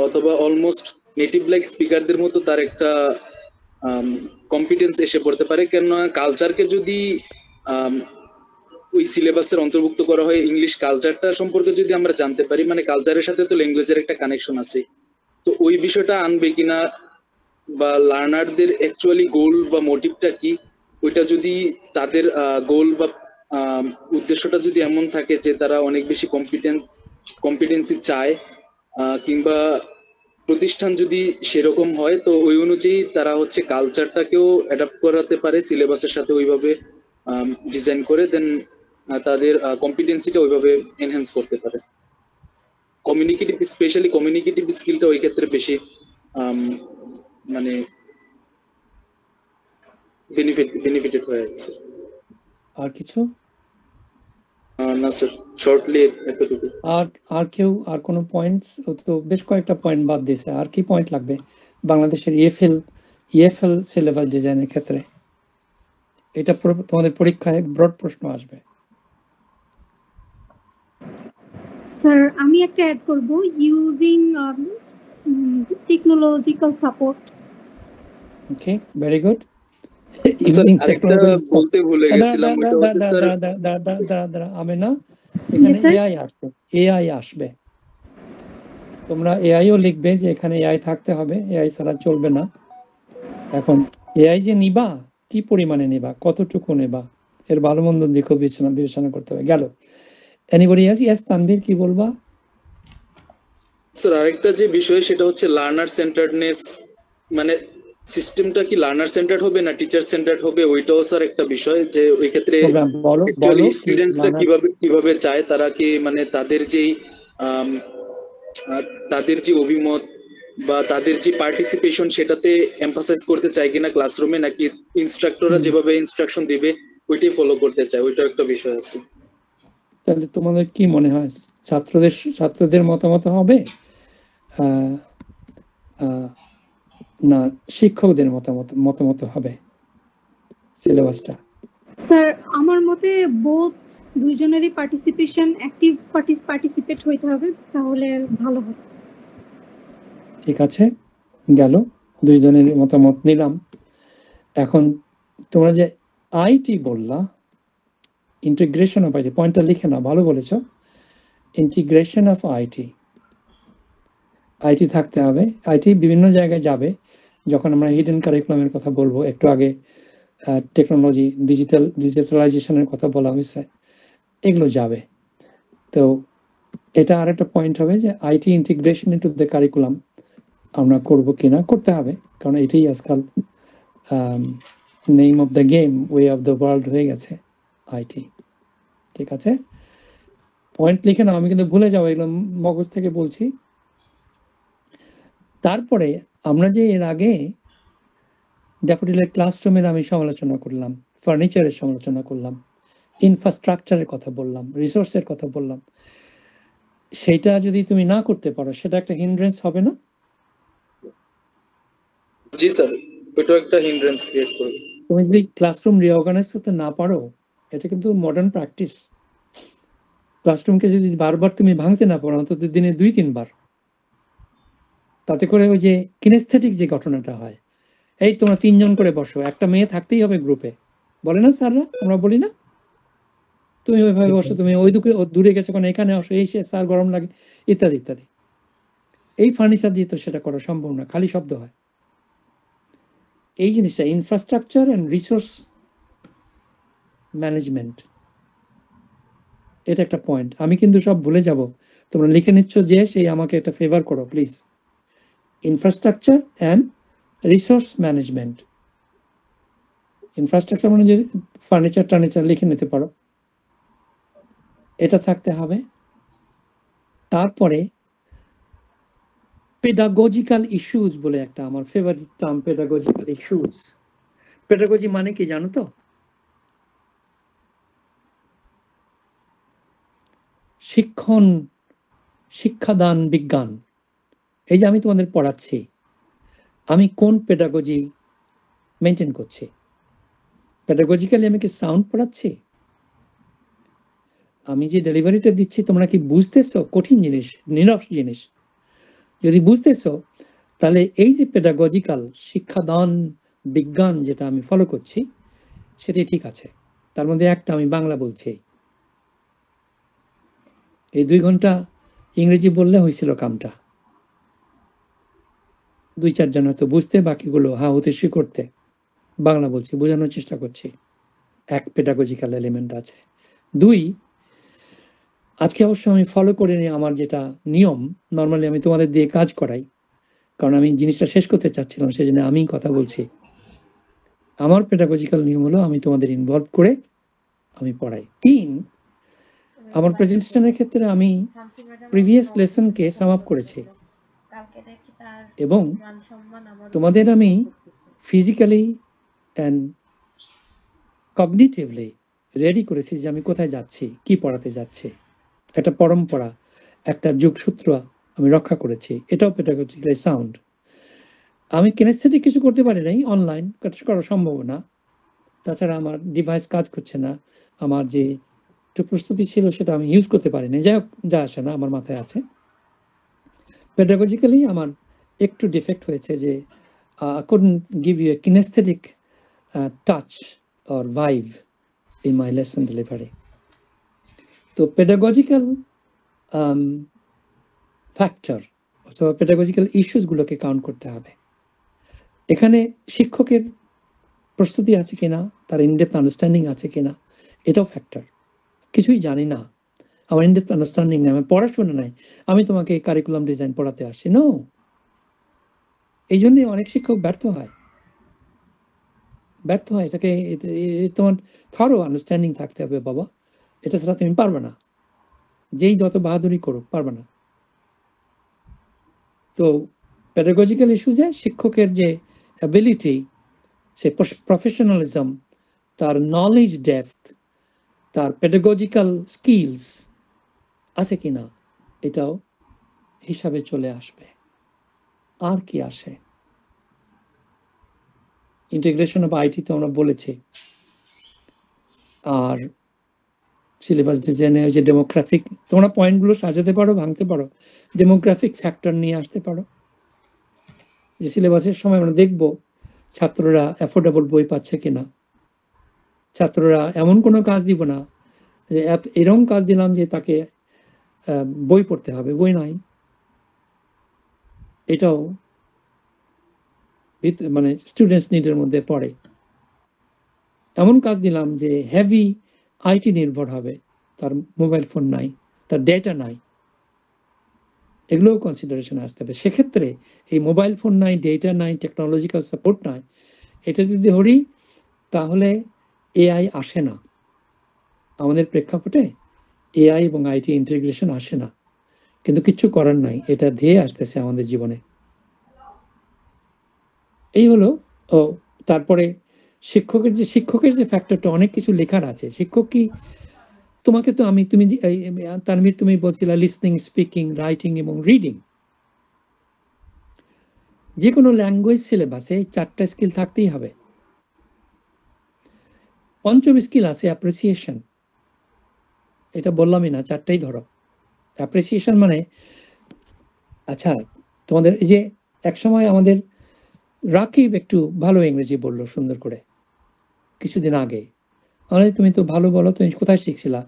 অথবা অলমোস্ট নেটিভ লাইক স্পিকারদের মতো তার একটা কম্পিটেন্স এসে পড়তে পারে। কেননা কালচারকে যদি ওই সিলেবাসের অন্তর্ভুক্ত করা হয়, ইংলিশ কালচারটা সম্পর্কে যদি আমরা জানতে পারি, মানে কালচারের সাথে তো ল্যাঙ্গুয়েজের একটা কানেকশন আছে, তো ওই বিষয়টা আনবে কিনা বা লার্নারদের অ্যাকচুয়ালি গোল বা মোটিভটা কি, ওইটা যদি তাদের গোল বা উদ্দেশ্যটা যদি এমন থাকে যে তারা অনেক বেশি কম্পিটেন্সি চায়, কিংবা প্রতিষ্ঠান যদি সেরকম হয়, তো ওই অনুযায়ী তারা হচ্ছে কালচারটাকেও অ্যাডাপ্ট করাতে পারে সিলেবাসের সাথে ওইভাবে ডিজাইন করে, দেন তাদের কম্পিটেন্সিটা ওইভাবে এনহ্যান্স করতে পারে। স্পেশালি কমিউনিকেটিভ স্কিলটা ওই ক্ষেত্রে বেশি মানে বেনিফিটেড হয়ে যাচ্ছে। আর কিছু না স্যার, শর্টলি এতটুকু। আর কেউ আর কোনো পয়েন্টস? তো বেশ কয়েকটা পয়েন্ট বাদ দিয়েছে। আর কি পয়েন্ট লাগবে বাংলাদেশের ইএফএল সিলেবাস ডিজাইনের ক্ষেত্রে? এটা তোমাদের পরীক্ষায় ব্রড প্রশ্ন আসবে। স্যার আমি একটা অ্যাড করব, ইউজিং টেকনোলজিক্যাল সাপোর্ট। ওকে, ভেরি গুড। বলতে ভুলে গেছিলাম, আমি না, এখানে এআই আসবে। তোমরা এআইও লিখবে যে এখানে এআই থাকতে হবে, এআই ছাড়া চলবে না। এখন এআই যে নিবা কি পরিমাণে নেবা, কতটুকু নেবা, এর ভালো মন্দ দিকও বিবেচনা করতে হবে। গেল। Anybody else? ইয়েস, তানভীর কি বলবা? স্যার আরেকটা যে বিষয় সেটা হচ্ছে লার্নার সেন্টার্ডনেস, মানে সিস্টেমটা কি লার্নার সেন্টার্ড হবে না টিচার সেন্টার্ড হবে, ওইটাও স্যার একটা বিষয় যে ওই ক্ষেত্রে প্রোগ্রাম বলো অ্যাকচুয়ালি কি স্টুডেন্টসরা কিভাবে চায়, তারা কি মানে তাদের যেই তাদের যে অভিমত বা তাদের যে পার্টিসিপেশন সেটাতে এমফাসাইজ করতে চায় কিনা ক্লাসরুমে, নাকি ইনস্ট্রাক্টররা যেভাবে ইনস্ট্রাকশন দিবে ওইটাই ফলো করতে চায়, ওইটা একটা বিষয় আছে। তাহলে তোমাদের কি মনে হয় ছাত্রদের মতামত হবে না শিক্ষকদের মতামত হবে সিলেবাসটা? স্যার আমার মতে বোথ দুইজনেরই অ্যাক্টিভ পার্টিসিপেট হইতে হবে, তাহলে ভালো হবে। ঠিক আছে, গেল, দুইজনের মতামত নিলাম। এখন তোমরা যে আইটি বললা, ইন্টিগ্রেশন অফ আইটি, পয়েন্টটা লিখে নাও, ভালো বলেছ। ইন্টিগ্রেশন অফ আইটি থাকতে হবে। আইটি বিভিন্ন জায়গায় যাবে। যখন আমরা হিডেন কারিকুলামের কথা বলবো, একটু আগে টেকনোলজি ডিজিটালাইজেশনের কথা বলা হয়েছে, এগুলো যাবে। তো এটা আর একটা পয়েন্ট হবে যে IT integration into the curriculum আমরা করবো কিনা, করতে হবে, কারণ এটাই আজকাল name of the game, way of the world হয়ে গেছে আইটি। ঠিক আছে, পয়েন্ট লিখে নাও, আমি কিন্তু ভুলে যাবো, এগুলো মগজ থেকে বলছি। তারপরে আমরা যে এর আগে ড্যাফোডিলের ক্লাসরুমের আমি সমালোচনা করলাম, ফার্নিচারের সমালোচনা করলাম, ইনফ্রাস্ট্রাকচারের কথা বললাম, রিসোর্সের কথা বললাম, সেটা যদি তুমি না করতে পারো সেটা একটা হিন্ড্রেন্স হবে না? জি স্যার, ওইটা একটা হিন্ড্রেন্স ক্রিয়েট করবে। তুমি যদি ক্লাসরুম রিঅর্গানাইজ করতে না পারো, এটা কিন্তু মডার্ন প্র্যাকটিস। ক্লাসরুমকে যদি বারবার তুমি ভাঙতে না পারো, অন্তত দিনে 2-3 বার, তাতে করে ওই যে কিনেস্থেটিক যে ঘটনাটা হয়, এই তোমরা 3 জন করে বসো, একটা মেয়ে থাকতেই হবে গ্রুপে, বলে না স্যাররা, আমরা বলি না? তুমি ওইভাবে বসো, তুমি ওই দূরে গেছো কারণ এখানে আসো, এই সে স্যার গরম লাগে, ইত্যাদি ইত্যাদি। এই ফার্নিচার দিয়ে তো সেটা করা সম্ভব না, খালি শব্দ হয়। এই জিনিসটা ইনফ্রাস্ট্রাকচার অ্যান্ড রিসোর্স ম্যানেজমেন্ট, এটা একটা পয়েন্ট। আমি কিন্তু সব ভুলে যাব, তোমরা লিখে নিচ্ছ যে সেই আমাকে একটা ফেভার করো please. Infrastructure and resource management. Infrastructure মানে যে ফার্নিচার লিখে নিতে পারো, এটা থাকতে হবে। তারপরে পেডাগজিক্যাল ইস্যুস বলে একটা আমার favourite term, pedagogical issues. Pedagogy মানে কি জানো তো? শিক্ষাদান বিজ্ঞান। এই যে আমি তোমাদের পড়াচ্ছি, আমি কোন পেডাগজি মেনটেন করছি? পেডাগজিক্যালি আমি কি সাউন্ড পড়াচ্ছি? আমি যে ডেলিভারিটা দিচ্ছি তোমরা কি বুঝতেছো? কঠিন জিনিস, নিরস জিনিস। যদি বুঝতেছো, তাহলে এই যে পেডাগজিক্যাল শিক্ষাদান বিজ্ঞান যেটা আমি ফলো করছি, সেটাই ঠিক আছে। তার মধ্যে একটা আমি বাংলা বলছি। এই 2 ঘন্টা ইংরেজি বললে হয়েছিল কামটা। 2-4 জন হয়তো বুঝতে, বাকিগুলো হা হতে করতে। বাংলা বলছি, বোঝানোর চেষ্টা করছি। এক পেডাগজিক্যাল এলিমেন্ট আছে। 2, আজকে অবশ্য আমি ফলো করে নিই আমার যেটা নিয়ম, নর্মালি আমি তোমাদের দিয়ে কাজ করাই, কারণ আমি জিনিসটা শেষ করতে চাচ্ছিলাম, সেই জন্য আমি কথা বলছি। আমার পেডাগজিক্যাল নিয়ম হলো আমি তোমাদের ইনভলভ করে আমি পড়াই। 3, আমার প্রেজেন্টেশনের ক্ষেত্রে আমি প্রিভিয়াস লেসনকে সাম আপ করেছি, এবং তোমাদের আমি ফিজিক্যালি অ্যান্ড কগনিটিভলি রেডি করেছি যে আমি কোথায় যাচ্ছি, কি পড়াতে যাচ্ছি। একটা পরম্পরা, একটা যোগসূত্র আমি রক্ষা করেছি, এটাও পেডাগজিক্যালি সাউন্ড। আমি কিনেস্থেটিক কিছু করতে পারি নাই, অনলাইন করা সম্ভব না, তাছাড়া আমার ডিভাইস কাজ করছে না, আমার যে একটু প্রস্তুতি ছিল সেটা আমি ইউজ করতে পারি না, যাই হোক, যা আসে না, আমার মাথায় আছে। পেডাগজিক্যালি আমার একটু ডিফেক্ট হয়েছে যে I couldn't give you a kinesthetic touch or vibe in my lesson delivery. তো পেডাগজিক্যাল ফ্যাক্টর অথবা পেডাগজিক্যাল ইস্যুসগুলোকে কাউন্ট করতে হবে। এখানে শিক্ষকের প্রস্তুতি আছে কিনা, তার ইনডেপথ আন্ডারস্ট্যান্ডিং আছে কিনা, এটাও ফ্যাক্টর। কিছুই জানি না, আমার ইনডেপথ আন্ডারস্ট্যান্ডিং নেই, আমার পড়াশোনা নাই, আমি তোমাকে কারিকুলাম ডিজাইন পড়াতে আসি, নো। এই জন্যই অনেক শিক্ষক ব্যর্থ হয়। এটাকে তোমার থরো আন্ডারস্ট্যান্ডিং থাকতে হবে বাবা, এটা ছাড়া তুমি পারবে না, যেই যত বাহাদুরি করুক পারবে না। তো প্যাডাগজিক্যাল ইস্যুজে শিক্ষকের যে অ্যাবিলিটি, সে প্রফেশনালিজম, তার নলেজ ডেপথ, তার প্যাডাগজিক্যাল স্কিলস আছে কিনা, এটাও হিসাবে চলে আসবে। আর কি আসে? ইন্টিগ্রেশন অফ আইটি তো আমরা বলেছি। আর সিলেবাস ডিজাইনে ওই যে ডেমোগ্রাফিক, তোমরা পয়েন্টগুলো সাজাতে পারো, ভাঙতে পারো, ডেমোগ্রাফিক ফ্যাক্টর নিয়ে আসতে পারো। যে সিলেবাসের সময় আমরা দেখবো ছাত্ররা অ্যাফোর্ডেবল বই পাচ্ছে কিনা, ছাত্ররা এমন কোনো কাজ দিব না যে এরকম কাজ দিলাম যে তাকে বই পড়তে হবে, বই নাই। এটাও মানে স্টুডেন্টস নিডের মধ্যে পড়ে। এমন কাজ দিলাম যে হেভি আইটি নির্ভর হবে, তার মোবাইল ফোন নাই, তার ডেটা নাই, এগুলোও কনসিডারেশন আসতে হবে। সেক্ষেত্রে এই মোবাইল ফোন নাই, ডেটা নাই, টেকনোলজিক্যাল সাপোর্ট নাই, এটা যদি ধরি তাহলে এআই আসে না আমাদের প্রেক্ষাপটে, এআই এবং আইটি ইন্টিগ্রেশন আসে না। কিন্তু কিচ্ছু করার নাই, এটা ধেয়ে আসতেছে আমাদের জীবনে। এই হলো। ও তারপরে শিক্ষকের যে ফ্যাক্টরটা, অনেক কিছু লেখার আছে। শিক্ষক কি তোমাকে তো তুমি তানভীর তুমি বলছিলা লিসনিং, স্পিকিং, রাইটিং এবং রিডিং। যে কোনো ল্যাঙ্গুয়েজ সিলেবাসে 4টা স্কিল থাকতেই হবে। পঞ্চম স্কিল আছে অ্যাপ্রিসিয়েশন। এটা বললামই না, 4টাই ধরো। অ্যাপ্রিসিয়েশন মানে, আচ্ছা তোমাদের এই যে একসময় আমাদের রাকিব একটু ভালো ইংরেজি বললো সুন্দর করে কিছুদিন আগে, তুমি তো ভালো বলো, তুমি কোথায় শিখছিলা?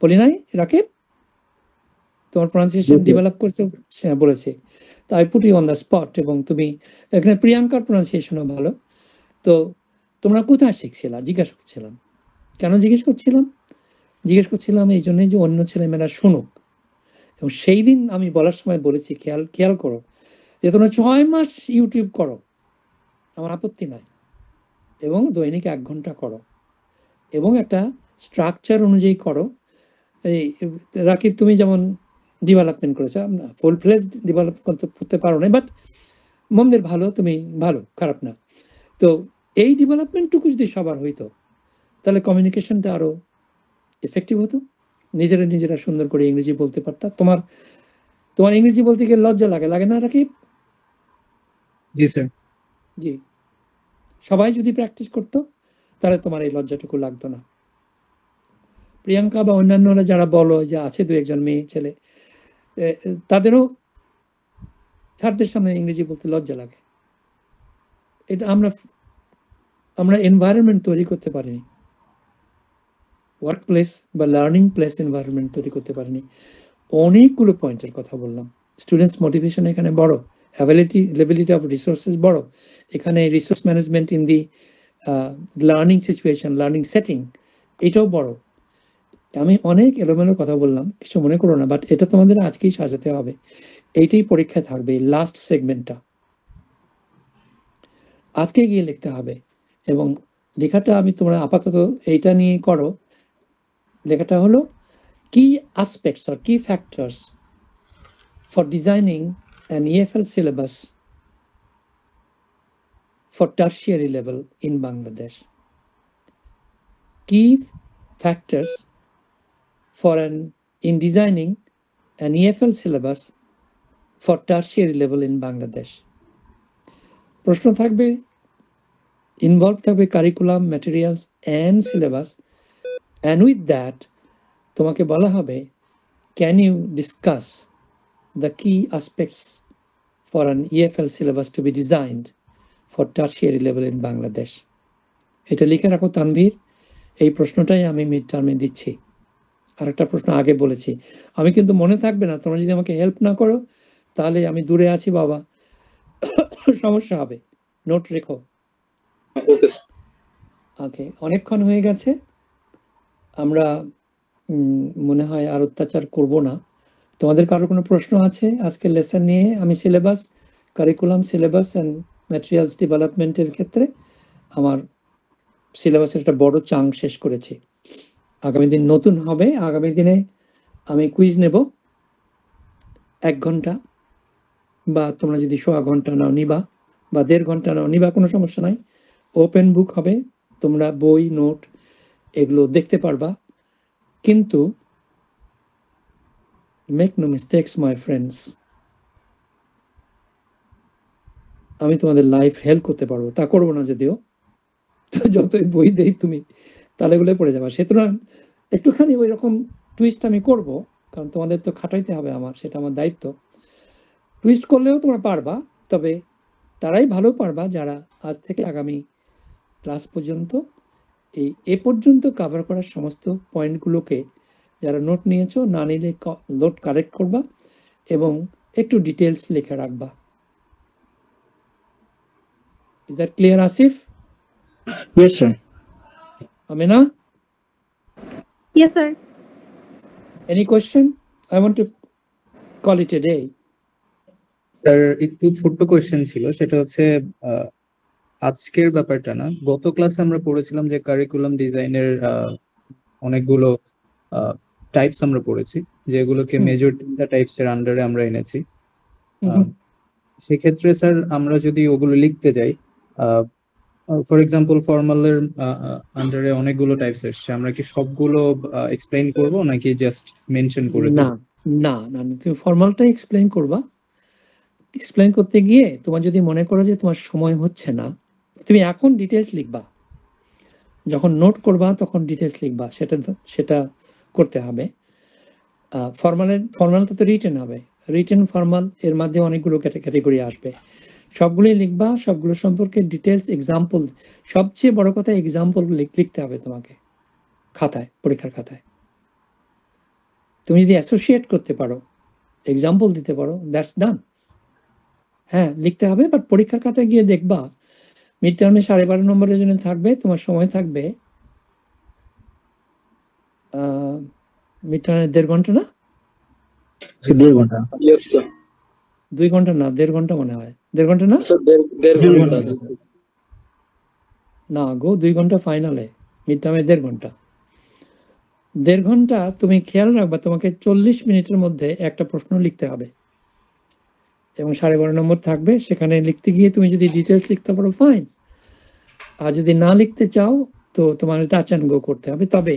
বলি নাই রাকিব, তোমার প্রনাউন্সিয়েশন ডেভেলপ করছে, সে বলেছে। তো I put you on the spot. এবং তুমি এখানে প্রিয়াঙ্কার প্রনাউন্সিয়েশনও ভালো। তো তোমরা কোথায় শিখছিলা জিজ্ঞাসা করছিলাম। কেন জিজ্ঞেস করছিলাম? এই জন্যই যে অন্য ছেলেমেয়েরা শুনুক। এবং সেই দিন আমি বলার সময় বলেছি, খেয়াল করো যে তোমরা 6 মাস ইউটিউব করো, আমার আপত্তি নাই, এবং দৈনিক 1 ঘন্টা করো, এবং একটা স্ট্রাকচার অনুযায়ী করো। এই রাকিব তুমি যেমন ডেভেলপমেন্ট করেছো, ফুল ফ্লেজ ডেভেলপ করতে পারো না, বাট মন্দের ভালো, তুমি ভালো, খারাপ না। তো এই ডেভেলপমেন্টটুকু যদি সবার হইতো তাহলে কমিউনিকেশনটা আরো এফেক্টিভ হতো, নিজেরা সুন্দর করে ইংরেজি বলতে পারতাম। তোমার ইংরেজি বলতে গিয়ে লজ্জা লাগে না রাকিব? জি স্যার। জি, সবাই যদি প্র্যাকটিস করতো তাহলে তোমার এই লজ্জাটুকু লাগতো না। প্রিয়াঙ্কা বা অন্যান্যরা যারা বলো যে আছে 2-1 মেয়ে ছেলে, তাদেরও ছাত্রদের সামনে ইংরেজি বলতে লজ্জা লাগে। এটা আমরা এনভায়রনমেন্ট তৈরি করতে পারিনি, ওয়ার্ক প্লেস বা লার্নিং প্লেস এনভায়রনমেন্ট তৈরি করতে পারিনি। অনেকগুলো পয়েন্টের কথা বললাম। স্টুডেন্টস মোটিভেশন এখানে বড়, অ্যাভেলেবিলিটি অফ রিসোর্সেস বড়, এখানে resource management in the learning situation, learning setting, এটাও বড়। আমি অনেক এলোমেলো কথা বললাম, কিছু মনে করো না, বাট এটা তোমাদের আজকেই সাজাতে হবে। এইটাই পরীক্ষায় থাকবে, লাস্ট সেগমেন্টটা আজকে গিয়ে লিখতে হবে। এবং লেখাটা তোমরা আপাতত এইটা নিয়ে করো। লেখাটা হলো কি aspects or key factors for designing an EFL syllabus for tertiary level in Bangladesh. Key factors in designing an EFL syllabus for tertiary level in Bangladesh. প্রশ্ন থাকবে, ইনভলভ থাকবে curriculum, materials and syllabus, and with that তোমাকে বলা হবে can you discuss the কি aspects for an EFL syllabus to be designed for tertiary level in Bangladesh. এটা লিখে রাখো তানভীর, এই প্রশ্নটাই আমি মিড টার্মে দিচ্ছি। আর একটা প্রশ্ন আগে বলেছি, আমি কিন্তু মনে থাকবে না, তোমরা যদি আমাকে হেল্প না করো তাহলে আমি দূরে আছি বাবা, সমস্যা হবে। নোট রেখো। Okay sir. ওকে, অনেকক্ষণ হয়ে গেছে, আমরা মনে হয় আর অত্যাচার করব না। তোমাদের কারো কোনো প্রশ্ন আছে আজকের লেসন নিয়ে? আমি syllabus, curriculum syllabus and materials ডেভেলপমেন্টের ক্ষেত্রে আমার সিলেবাসের একটা বড় চাঙ্ক শেষ করেছি। আগামী দিন নতুন হবে। আগামী দিনে আমি কুইজ নেব 1 ঘন্টা, বা তোমরা যদি 1.25 ঘন্টা নাও নিবা, বা 1.5 ঘন্টা নাও নিবা, কোনো সমস্যা নাই। ওপেন বুক হবে, তোমরা বই নোট এগুলো দেখতে পারবা, কিন্তু make no mistakes my friends, আমি তোমাদের লাইফ হেল্প করতে পারবো, তা করবো না যদিও, তো যতই বই দেই তুমি তাহলে এগুলো পড়ে যাবা। সুতরাং একটুখানি ওই রকম টুইস্ট আমি করব, কারণ তোমাদের তো খাটাইতে হবে, আমার সেটা আমার দায়িত্ব। টুইস্ট করলেও তোমরা পারবা, তবে তারাই ভালো পারবা যারা আজ থেকে আগামী ক্লাস পর্যন্ত এ পর্যন্ত কভার করার সমস্ত পয়েন্টগুলোকে যারা নোট নিয়েছো, না নিলে নোট কালেক্ট করবা এবং একটু ডিটেলস লিখে রাখবা। Is that clear Asif? Yes, sir. Amina, Yes, sir. any question? I want to call it a day. Sir একটু ছোট্ট কোয়েশ্চেন ছিল, সেটা হচ্ছে আজকের ব্যাপারটা না, গত ক্লাসে আমরা পড়েছিলাম যে কারিকুলাম ডিজাইনের অনেকগুলো টাইপস আমরা পড়েছি, যেগুলোকে মেজর 3টা টাইপসের আন্ডারে আমরা এনেছি। সেক্ষেত্রে স্যার আমরা যদি ওগুলো লিখতে যাই, ফর এক্সাম্পল ফর্মালের আন্ডারে অনেকগুলো টাইপস এসছে, আমরা কি সবগুলো এক্সপ্লেইন করব নাকি জাস্ট মেনশন করে দেব? না না না, তুমি ফর্মালটাই এক্সপ্লেইন করবা। এক্সপ্লেইন করতে গিয়ে তোমার যদি মনে করো যে তোমার সময় হচ্ছে না, তুমি এখন ডিটেলস লিখবা, যখন নোট করবা তখন ডিটেলস লিখবা, সেটা করতে হবে। ফর্মালটা তো রিটেন হবে, রিটেন ফর্মাল এর মধ্যে অনেকগুলো ক্যাটাগরি আসবে, সবগুলোই লিখবা, সবগুলো সম্পর্কে ডিটেলস এক্সাম্পল, সবচেয়ে বড় কথা এক্সাম্পল লিখতে হবে তোমাকে খাতায়, পরীক্ষার খাতায়। তুমি যদি অ্যাসোসিয়েট করতে পারো, এক্সাম্পল দিতে পারো, দ্যাটস ডান। হ্যাঁ, লিখতে হবে, বাট পরীক্ষার খাতায় গিয়ে দেখবা মিড টার্মে 12.5 নম্বরের জন্য থাকবে, তোমার সময় থাকবে মিড টার্মে 1.5 ঘন্টা না, 1.5 ঘন্টা। Yes sir. 2 ঘন্টা না, 1.5 ঘন্টা মনে হয়, 1.5 ঘন্টা না, স্যার 1.5 ঘন্টা। না গো, 2 ঘন্টা ফাইনালে, মিড টার্মে 1.5 ঘন্টা। 1.5 ঘন্টা তুমি খেয়াল রাখবা, তোমাকে 40 মিনিটের মধ্যে একটা প্রশ্ন লিখতে হবে এবং 12.5 নম্বর থাকবে। সেখানে লিখতে গিয়ে তুমি যদি ডিটেলস লিখতে পারো ফাইন, আর যদি না লিখতে চাও তো তোমার টাচ অ্যান্ড গো করতে হবে। তবে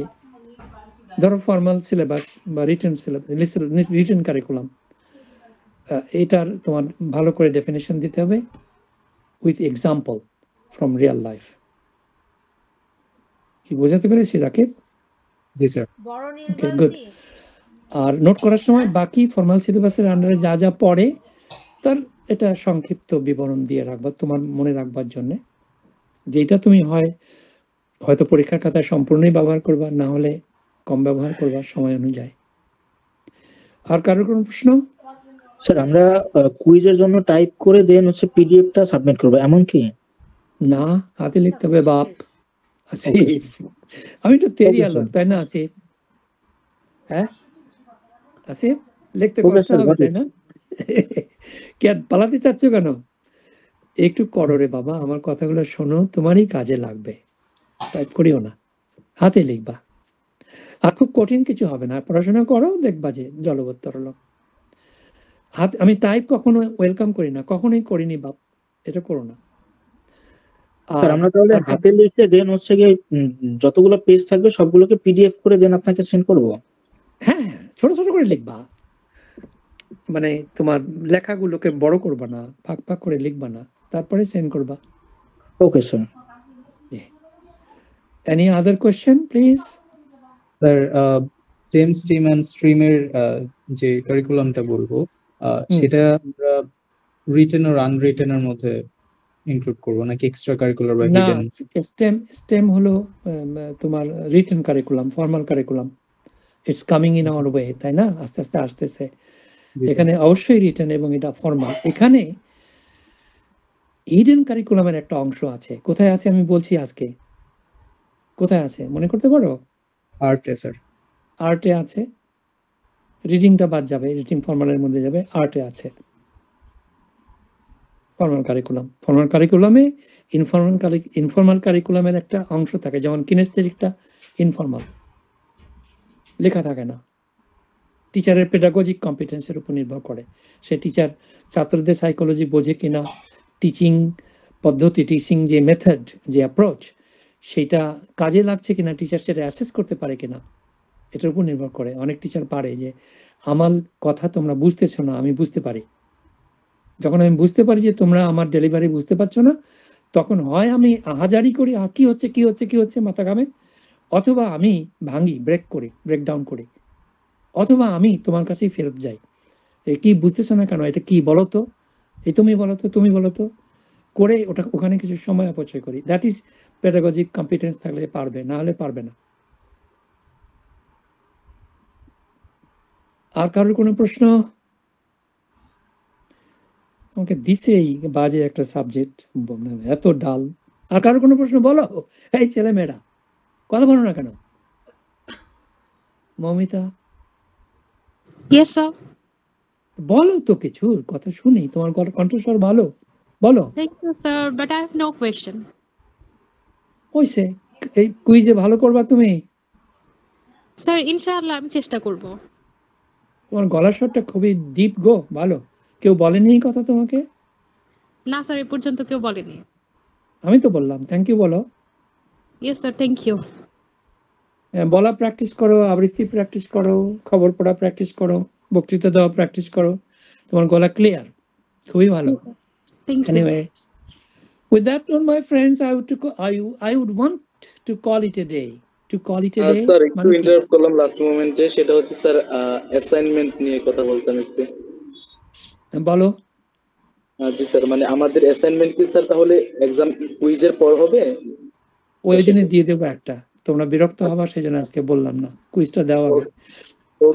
ধরো ফর্মাল সিলেবাস বা রিটেন কারিকুলাম, এটার তোমার ভালো করে ডেফিনেশন দিতে হবে with example from real life. কি বোঝাতে পেরেছি রাকিব? জি স্যার। বড় ওকে, নির্বাণ গুড। জি। আর নোট করার সময় বাকি ফর্মাল সিলেবাসের আন্ডারে যা যা পড়ে তার এটা সংক্ষিপ্ত বিবরণ দিয়ে রাখবা তোমার মনে রাখবার জন্যে, যেটা তুমি হয়তো পরীক্ষার খাতায় সম্পূর্ণই ব্যবহার করবা, না হলে কম ব্যবহার করবা সময় অনুযায়ী। আর কারোর কোনো প্রশ্ন? স্যার আমরা কুইজের জন্য টাইপ করে দেন হচ্ছে পিডিএফটা সাবমিট করব, এমন কি? না, হাতে লিখতে হবে বাপ। আসিফ, আমি তো তেরিয়া লোক, তাই না আসিফ? হ্যাঁ আসিফ, লিখতে কষ্ট হবে তাই না? কেন পালাতে চাচ্ছ কেন? একটু করো রে বাবা, আমার কথাগুলো শোনো, তোমারই কাজে লাগবে। টাইপ করিও না, হাতে লিখবা। আর খুব কঠিন কিছু হবে না, পড়াশোনা করো, দেখবা যে জলবৎ তরল। আমি টাইপ কখনো ওয়েলকাম করি না, কখনোই করিনি বাপ, এটা করো না। স্যার আমরা তাহলে হাতে লিখে দেন হচ্ছে গিয়ে যতগুলো পেজ থাকবে সবগুলোকে পিডিএফ করে দেন আপনাকে সেন্ড করব। হ্যাঁ, ছোট ছোট করে লিখবা, মানে তোমার লেখাগুলোকে বড় করবা না, ফাঁক ফাঁক করে লিখবা না, তারপরে সেন্ড করবা। Okay sir. Any other question please? Sir STEM and স্ট্রিমের যে কারিকুলামটা বলবো, সেটা আমরা রিটেন আর আনরিটেনের মধ্যে ইনক্লুড করব নাকি এক্সট্রা কারিকুলার বা না, হিডেন? স্টেম হলো তোমার written curriculum, formal curriculum. It's coming in our way, তাই না? আস্তে আস্তে আসতেছে। এখানে অবশ্যই রিটেন এবং এটা ফর্মাল। এখানে হিডেন কারিকুলামের একটা অংশ আছে, কোথায় আছে আমি বলছি আজকে। কোথায় আছে মনে করতে পারো? আর্টে স্যার। আর্টে আছে, রিডিংটা বাদ যাবে, রিডিং ফর্মালের মধ্যে যাবে, আর্টে আছে ফর্মাল কারিকুলাম। ফর্মাল কারিকুলামে ইনফর্মাল কারিকুলামের একটা অংশ থাকে, যেমন কিনেস্থেটিকটা ইনফর্মাল, লেখা থাকে না, টিচারের পেডাগজিক কম্পিটেন্সের উপর নির্ভর করে। সে টিচার ছাত্রদের সাইকোলজি বোঝে কিনা, টিচিং পদ্ধতি, টিচিং যে মেথড, যে অ্যাপ্রোচ, সেটা কাজে লাগছে কিনা, টিচার সেটা অ্যাসেস করতে পারে কিনা, এটার উপর নির্ভর করে। অনেক টিচার পারে যে আমার কথা তোমরা বুঝতেছো না, আমি বুঝতে পারি। যখন আমি বুঝতে পারি যে তোমরা আমার ডেলিভারি বুঝতে পারছো না, তখন হয় আমি আহাজারি করি, কি হচ্ছে কি হচ্ছে কি হচ্ছে মাথা ঘামে, অথবা আমি ভাঙি, ব্রেকডাউন করি, অথবা আমি তোমার কাছেই ফেরত যাই, এ কি বুঝতেছো না কেন, এটা কি বলো তো, এই তুমি বলো তো, তুমি বলো তো, করে ওখানে কিছু সময় অপচয় করি। দ্যাট ইজ পেডাগজিক কম্পিটেন্স থাকলে পারবে, না হলে পারবে না। আর কারোর কোনো প্রশ্ন? আমাকে দিছে এই বাজে একটা সাবজেক্ট, এত ডাল। আর কারোর কোনো প্রশ্ন? বলো, এই ছেলে মেয়েরা কথা বলো না কেন? Momita, Yes, sir. বলো তো, কিছু কথা শুনি, তোমার কণ্ঠস্বর ভালো, বলো। Thank you, sir. But I have no question. কইছে এই কুইজে ভালো করবা তুমি? Sir, inshallah, আমি চেষ্টা করব। তোমার গলার স্বরটা খুবই ডিপ গো, ভালো। কেউ বলেনি এই কথা তোমাকে? না স্যার, এ পর্যন্ত কেউ বলেনি। আমি তো বললাম, থ্যাংক ইউ বলো। Yes, sir. Thank you. বলা প্র্যাকটিস করো, আবৃত্তি প্র্যাকটিস করো, খবর পড়া প্র্যাকটিস করো, বক্তৃতা দেওয়া প্র্যাকটিস করো, তোমার গলা ক্লিয়ার, খুবই ভালো। Thank you. Anyway, with that note, my friends, I would want to call it a day. To call it a day. Sir একটু ইন্টারাপ্ট করলাম লাস্ট মোমেন্টে, সেটা হচ্ছে স্যার অ্যাসাইনমেন্ট নিয়ে কথা বলতাম একটু। বলো। জি স্যার, মানে আমাদের অ্যাসাইনমেন্ট কি স্যার তাহলে এক্সাম কুইজের পর হবে? ওই দিনে দিয়ে দেবো একটা, তোমরা বিরক্ত হবা সেজন্য আজকে বললাম না, কুইজটা দেওয়া হবে।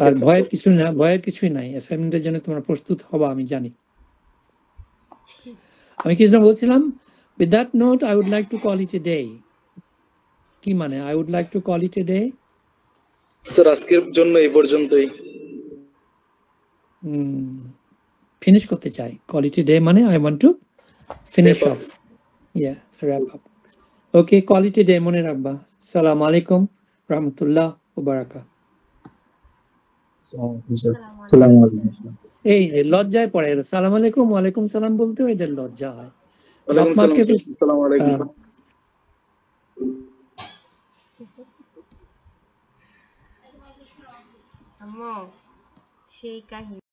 আর ভয়ের কিছু না, ভয়ের কিছুই নাই, অ্যাসাইনমেন্টের জন্য তোমরা প্রস্তুত হবা আমি জানি। আমি কিছু না বলছিলাম, with that note I would like to call it a day. কি মানে I would like to call it a day? Sir আজকের জন্য এই পর্যন্তই। ফিনিশ করতে চাই, call it a day মানে I want to finish off. Yeah, wrap up. Okay, call it a day মনে রাখবা। আসসালামু আলাইকুম রাহমাতুল্লাহ ওয়া বারাকাতুহু। আসসালামু আলাইকুম। এই লজ্জায় পড়ে, সালাম আলাইকুম ওয়ালাইকুম সালাম বলতে এদের লজ্জা হয়। ওয়ালাইকুম সালাম স্যার, আসসালামু আলাইকুম। আম্মু সেই কাহিনী